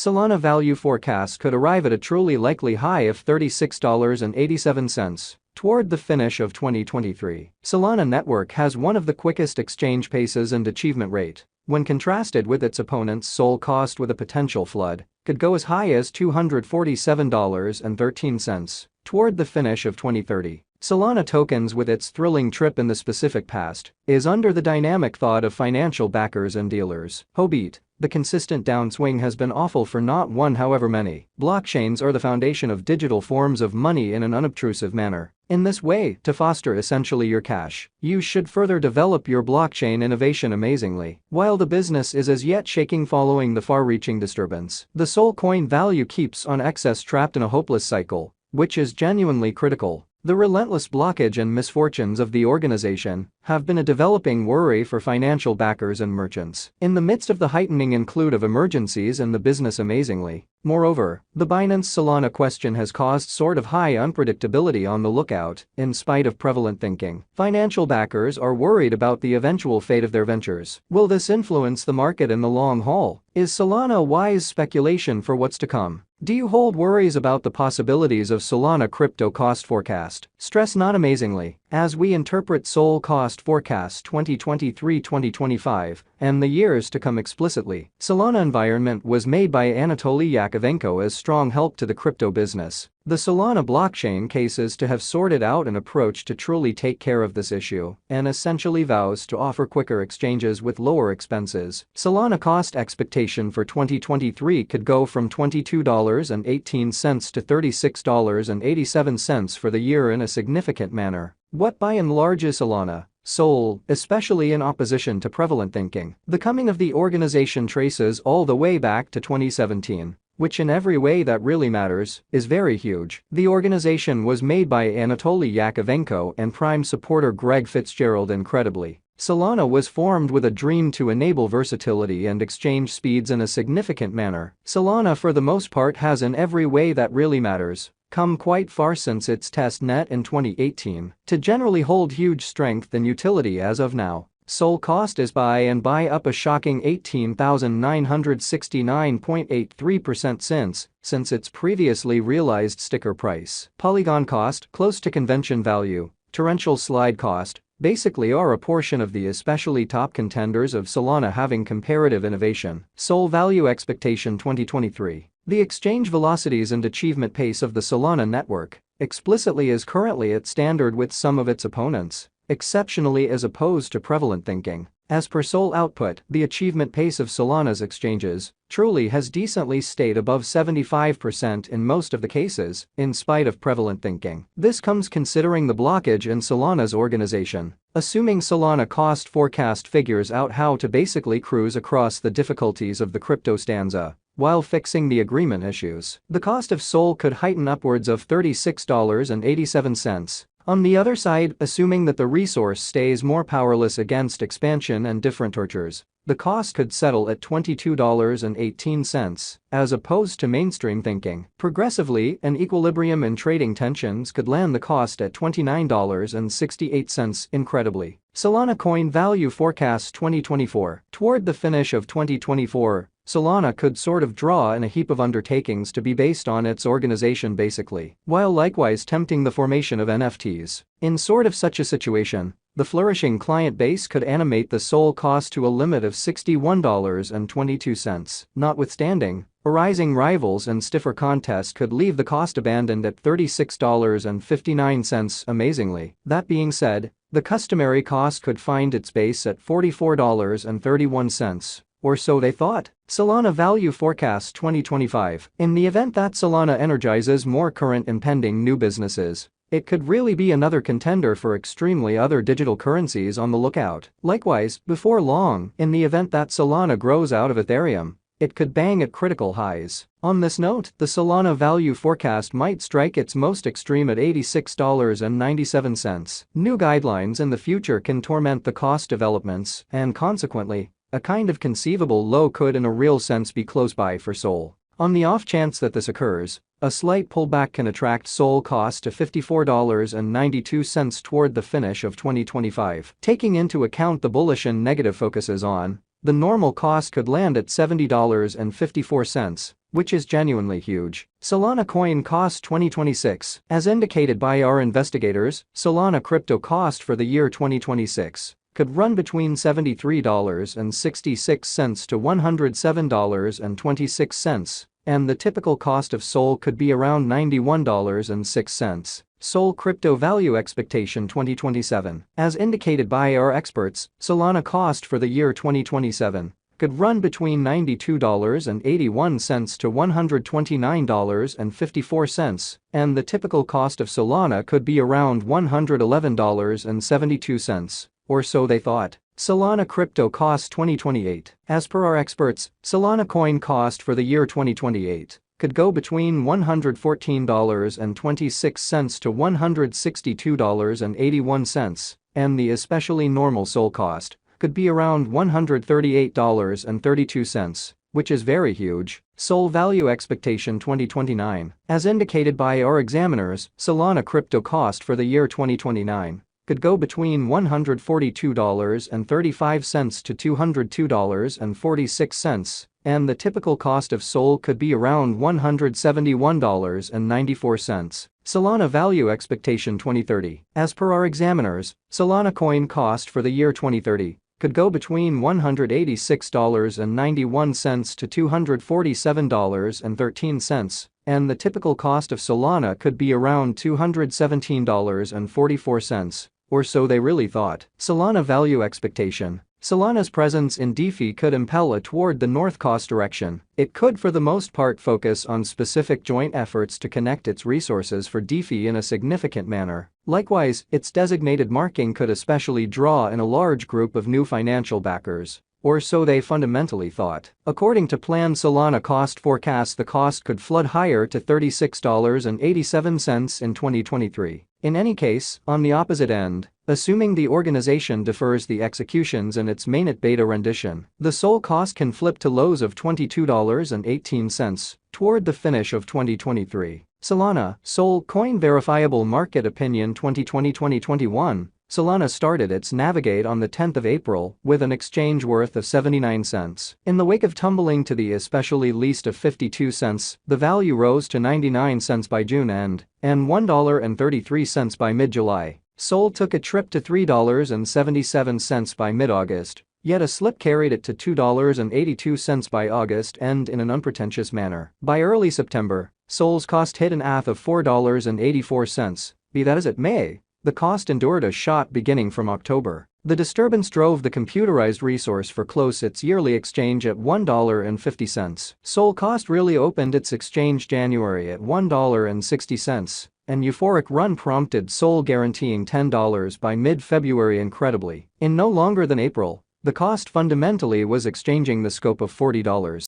Solana value forecast could arrive at a truly likely high of $36.87 toward the finish of 2023. Solana network has one of the quickest exchange paces and achievement rate. When contrasted with its opponents, SOL cost with a potential flood could go as high as $247.13 toward the finish of 2030. Solana tokens, with its thrilling trip in the specific past, is under the dynamic thought of financial backers and dealers. Hobit, the consistent downswing has been awful for not one however many. Blockchains are the foundation of digital forms of money in an unobtrusive manner. In this way, to foster essentially your cash, you should further develop your blockchain innovation amazingly. While the business is as yet shaking following the far-reaching disturbance, the SOL coin value keeps on excess, trapped in a hopeless cycle, which is genuinely critical. The relentless blockage and misfortunes of the organization have been a developing worry for financial backers and merchants. In the midst of the heightening include of emergencies in the business amazingly. Moreover, the Binance Solana question has caused sort of high unpredictability on the lookout, in spite of prevalent thinking. Financial backers are worried about the eventual fate of their ventures. Will this influence the market in the long haul? Is Solana a wise speculation for what's to come? Do you hold worries about the possibilities of Solana crypto cost forecast? Stress not amazingly, as we interpret SOL cost forecast 2023-2025 and the years to come explicitly. Solana environment was made by Anatoly Yakovenko as strong help to the crypto business. The Solana blockchain cases to have sorted out an approach to truly take care of this issue and essentially vows to offer quicker exchanges with lower expenses. Solana cost expectation for 2023 could go from $22.18 to $36.87 for the year in a significant manner. What by and large is Solana? SOL, especially in opposition to prevalent thinking. The coming of the organization traces all the way back to 2017. Which in every way that really matters, is very huge. The organization was made by Anatoly Yakovenko and prime supporter Greg Fitzgerald. Incredibly, Solana was formed with a dream to enable versatility and exchange speeds in a significant manner. Solana for the most part has in every way that really matters come quite far since its test net in 2018 to generally hold huge strength and utility as of now. SOL cost is buy up a shocking 18,969.83% since its previously realized sticker price. Polygon cost, close to convention value, torrential slide cost, basically are a portion of the especially top contenders of Solana having comparative innovation. SOL value expectation 2023. The exchange velocities and achievement pace of the Solana network explicitly is currently at standard with some of its opponents. Exceptionally as opposed to prevalent thinking. As per SOL output, the achievement pace of Solana's exchanges truly has decently stayed above 75% in most of the cases, in spite of prevalent thinking. This comes considering the blockage in Solana's organization. Assuming Solana cost forecast figures out how to basically cruise across the difficulties of the crypto stanza while fixing the agreement issues, the cost of SOL could heighten upwards of $36.87. On the other side, assuming that the resource stays more powerless against expansion and different tortures, the cost could settle at $22.18, as opposed to mainstream thinking. Progressively, an equilibrium in trading tensions could land the cost at $29.68. Incredibly, Solana coin value forecast 2024. Toward the finish of 2024, Solana could sort of draw in a heap of undertakings to be based on its organization basically, while likewise tempting the formation of NFTs. In sort of such a situation, the flourishing client base could animate the SOL cost to a limit of $61.22. Notwithstanding, arising rivals and stiffer contests could leave the cost abandoned at $36.59. Amazingly, that being said, the customary cost could find its base at $44.31. Or so they thought. Solana value forecast 2025. In the event that Solana energizes more current impending new businesses, it could really be another contender for extremely other digital currencies on the lookout. Likewise, before long, in the event that Solana grows out of Ethereum, it could bang at critical highs. On this note, the Solana value forecast might strike its most extreme at $86.97. New guidelines in the future can torment the cost developments, and consequently, a kind of conceivable low could in a real sense be close by for SOL. On the off chance that this occurs, a slight pullback can attract SOL cost to $54.92 toward the finish of 2025. Taking into account the bullish and negative focuses on, the normal cost could land at $70.54, which is genuinely huge. Solana coin cost 2026. As indicated by our investigators, Solana crypto cost for the year 2026 could run between $73.66 to $107.26, and the typical cost of SOL could be around $91.06. SOL crypto value expectation 2027. As indicated by our experts, Solana cost for the year 2027 could run between $92.81 to $129.54, and the typical cost of Solana could be around $111.72, or so they thought. Solana crypto cost 2028. As per our experts, Solana coin cost for the year 2028 could go between $114.26 to $162.81, and the especially normal SOL cost could be around $138.32, which is very huge. SOL value expectation 2029. As indicated by our examiners, Solana crypto cost for the year 2029 could go between $142.35 to $202.46, and the typical cost of SOL could be around $171.94. Solana value expectation 2030. As per our examiners, Solana coin cost for the year 2030 could go between $186.91 to $247.13, and the typical cost of Solana could be around $217.44, or so they really thought. Solana value expectation. Solana's presence in DeFi could impel it toward the north cost direction. It could for the most part focus on specific joint efforts to connect its resources for DeFi in a significant manner. Likewise, its designated marking could especially draw in a large group of new financial backers, or so they fundamentally thought. According to planned Solana cost forecasts, the cost could flood higher to $36.87 in 2023. In any case, on the opposite end, assuming the organization defers the executions in its mainnet beta rendition, the SOL cost can flip to lows of $22.18 toward the finish of 2023. Solana, SOL coin verifiable market opinion 2020-2021. Solana started its navigate on the 10th of April with an exchange worth of 79 cents. In the wake of tumbling to the especially least of 52 cents, the value rose to 99 cents by June end and $1.33 by mid-July. SOL took a trip to $3.77 by mid-August, yet a slip carried it to $2.82 by August end in an unpretentious manner. By early September, SOL's cost hit an ATH of $4.84. Be that as it may, the cost endured a shot beginning from October. The disturbance drove the computerized resource for close its yearly exchange at $1.50. SOL cost really opened its exchange January at $1.60, and euphoric run prompted SOL guaranteeing $10 by mid-February. Incredibly, in no longer than April, the cost fundamentally was exchanging the scope of $40.